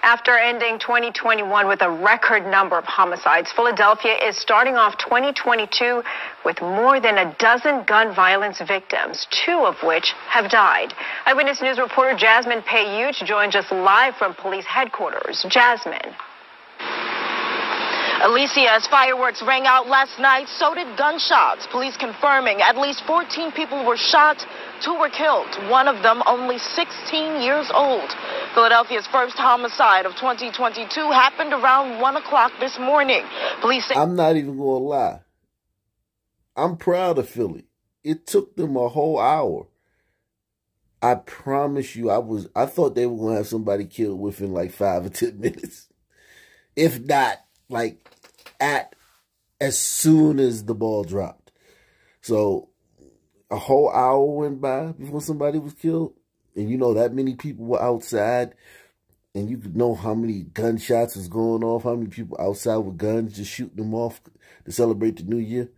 After ending 2021 with a record number of homicides, Philadelphia is starting off 2022 with more than a dozen gun violence victims, 2 of which have died. Eyewitness News reporter Jasmine Payuch joins us live from police headquarters. Jasmine. Alicia, as fireworks rang out last night, so did gunshots. Police confirming at least 14 people were shot, 2 were killed, one of them only 16 years old. Philadelphia's first homicide of 2022 happened around 1 o'clock this morning. Police say— I'm not even going to lie. I'm proud of Philly. It took them a whole hour. I promise you, I thought they were going to have somebody killed within like 5 or 10 minutes. If not, like as soon as the ball dropped. So a whole hour went by before somebody was killed. And you know that many people were outside. And you could know how many gunshots was going off. How many people outside with guns just shooting them off to celebrate the new year.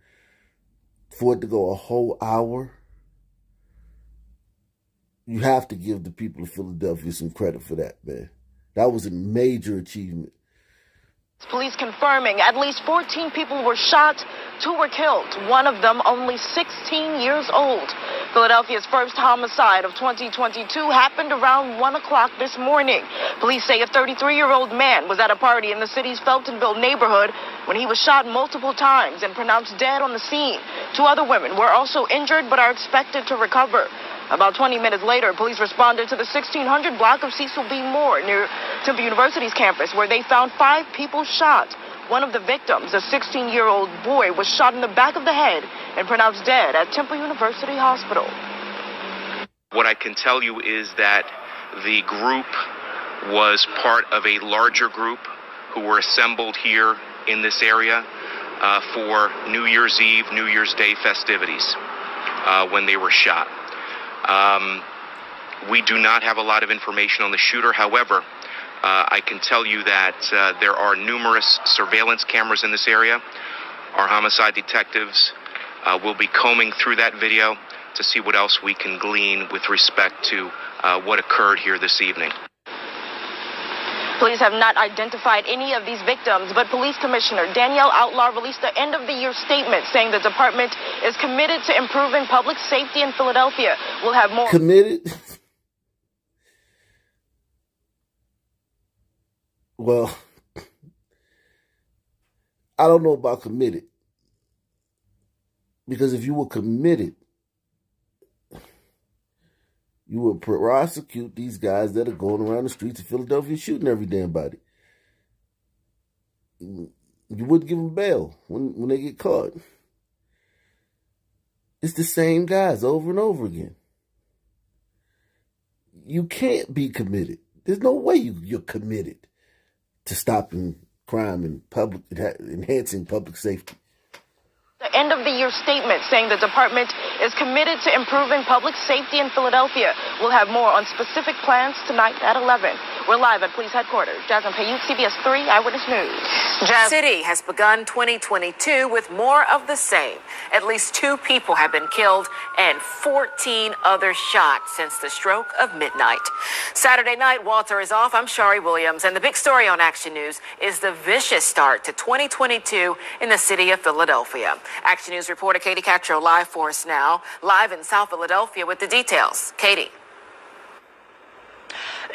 For it to go a whole hour. You have to give the people of Philadelphia some credit for that, man. That was a major achievement. Police confirming at least 14 people were shot, 2 were killed, one of them only 16 years old. Philadelphia's first homicide of 2022 happened around 1 o'clock this morning. Police say a 33-year-old man was at a party in the city's Feltonville neighborhood when he was shot multiple times and pronounced dead on the scene. 2 other women were also injured but are expected to recover. About 20 minutes later, police responded to the 1600 block of Cecil B. Moore near Temple University's campus, where they found 5 people shot. One of the victims, a 16-year-old boy, was shot in the back of the head and pronounced dead at Temple University Hospital. What I can tell you is that the group was part of a larger group who were assembled here in this area for New Year's Eve, New Year's Day festivities when they were shot. We do not have a lot of information on the shooter. However, I can tell you that there are numerous surveillance cameras in this area. Our homicide detectives will be combing through that video to see what else we can glean with respect to what occurred here this evening. Police have not identified any of these victims, but Police Commissioner Danielle Outlaw released the end-of-the-year statement saying the department is committed to improving public safety in Philadelphia. We'll have more— Committed? Well, I don't know about committed. Because if you were committed, you would prosecute these guys that are going around the streets of Philadelphia shooting every damn body. You wouldn't give them bail when they get caught. It's the same guys over and over again. You can't be committed. There's no way you're committed to stopping crime and enhancing public safety. The end-of-the-year statement saying the department is committed to improving public safety in Philadelphia. We'll have more on specific plans tonight at 11. We're live at police headquarters. Jasmine Payuch, CBS 3 Eyewitness News. The city has begun 2022 with more of the same. At least 2 people have been killed and 14 others shot since the stroke of midnight. Saturday night, Walter is off. I'm Shari Williams, and the big story on Action News is the vicious start to 2022 in the city of Philadelphia. Action News reporter Katie Cattrall live for us now, live in South Philadelphia with the details. Katie.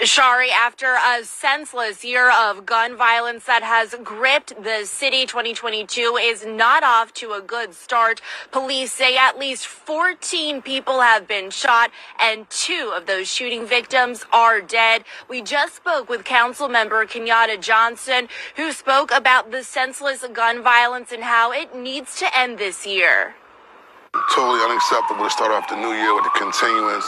Shari, after a senseless year of gun violence that has gripped the city, 2022 is not off to a good start. Police say at least 14 people have been shot and 2 of those shooting victims are dead. We just spoke with council member Kenyatta Johnson, who spoke about the senseless gun violence and how it needs to end this year. Totally unacceptable to start off the new year with the continuance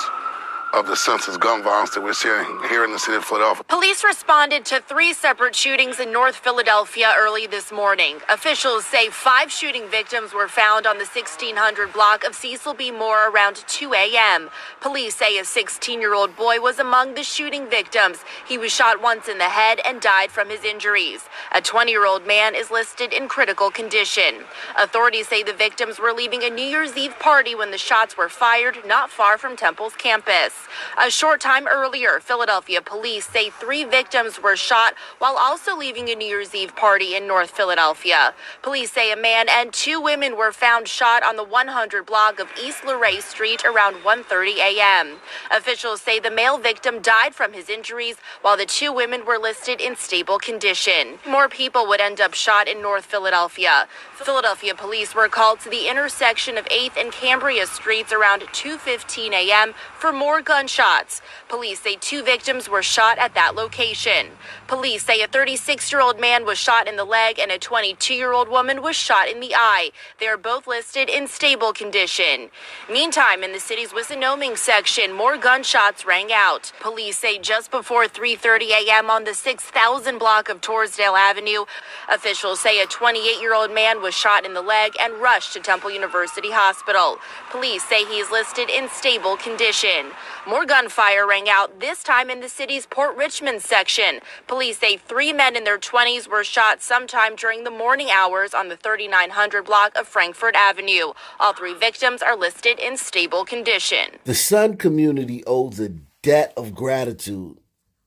of the senseless gun violence that we're seeing here in the city of Philadelphia. Police responded to 3 separate shootings in North Philadelphia early this morning. Officials say 5 shooting victims were found on the 1600 block of Cecil B. Moore around 2 a.m. Police say a 16-year-old boy was among the shooting victims. He was shot once in the head and died from his injuries. A 20-year-old man is listed in critical condition. Authorities say the victims were leaving a New Year's Eve party when the shots were fired not far from Temple's campus. A short time earlier, Philadelphia police say 3 victims were shot while also leaving a New Year's Eve party in North Philadelphia. Police say a man and 2 women were found shot on the 100 block of East Luray Street around 1:30 a.m. Officials say the male victim died from his injuries while the 2 women were listed in stable condition. More people would end up shot in North Philadelphia. Philadelphia police were called to the intersection of 8th and Cambria Streets around 2:15 a.m. for more gunshots. Police say 2 victims were shot at that location. Police say a 36-year-old man was shot in the leg and a 22-year-old woman was shot in the eye. They are both listed in stable condition. Meantime, in the city's Wissinoming section, more gunshots rang out. Police say just before 3:30 a.m. on the 6,000 block of Torresdale Avenue, officials say a 28-year-old man was shot in the leg and rushed to Temple University Hospital. Police say he is listed in stable condition. More gunfire rang out, this time in the city's Port Richmond section. Police say 3 men in their 20s were shot sometime during the morning hours on the 3900 block of Frankfort Avenue. All 3 victims are listed in stable condition. The Sun community owes a debt of gratitude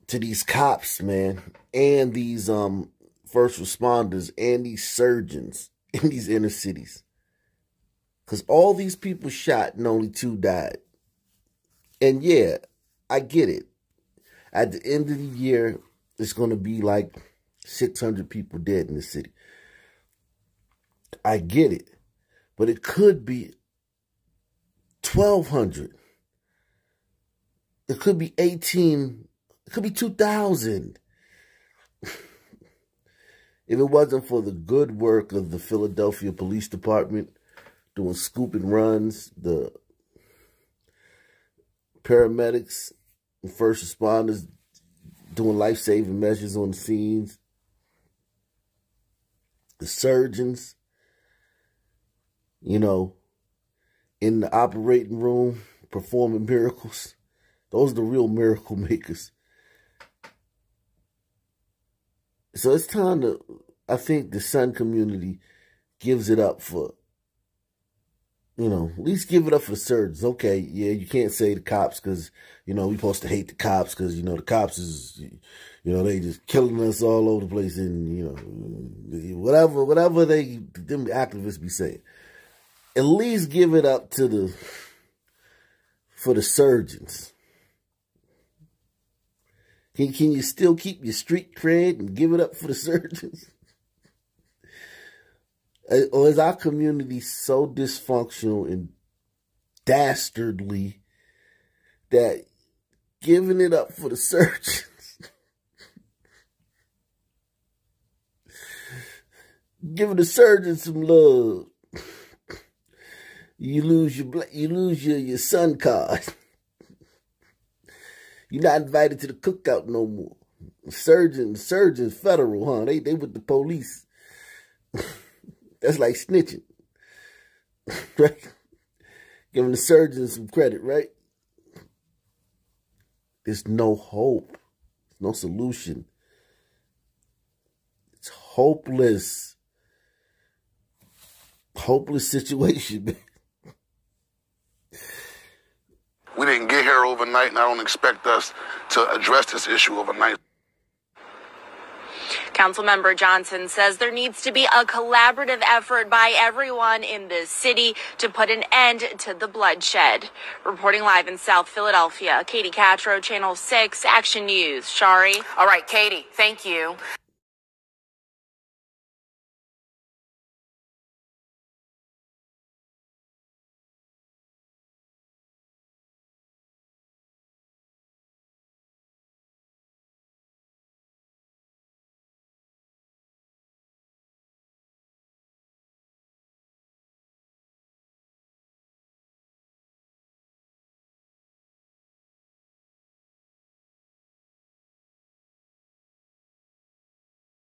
to these cops, man, and these first responders and these surgeons in these inner cities. Because all these people shot and only 2 died. And yeah, I get it. At the end of the year, it's going to be like 600 people dead in the city. I get it. But it could be 1,200. It could be 18. It could be 2,000. If it wasn't for the good work of the Philadelphia Police Department doing scoop and runs, the paramedics and first responders doing life-saving measures on the scenes, the surgeons, you know, in the operating room performing miracles, those are the real miracle makers. So it's time to, I think the Sun community gives it up for, you know, at least give it up for the surgeons. Okay, yeah, you can't say the cops because, you know, we're supposed to hate the cops because, you know, the cops is, you know, they just killing us all over the place and, you know, whatever them activists be saying. At least give it up to for the surgeons. Can you still keep your street cred and give it up for the surgeons? Or is our community so dysfunctional and dastardly that giving it up for the surgeons, giving the surgeons some love, you lose your Sun card. You're not invited to the cookout no more. Surgeons federal, huh? They with the police. That's like snitching. Right? Giving the surgeons some credit, right? There's no hope. There's no solution. It's hopeless. Hopeless situation, man. We didn't get here overnight, and I don't expect us to address this issue overnight. Councilmember Johnson says there needs to be a collaborative effort by everyone in this city to put an end to the bloodshed. Reporting live in South Philadelphia, Katie Catro, Channel 6 Action News. Shari. All right, Katie, thank you.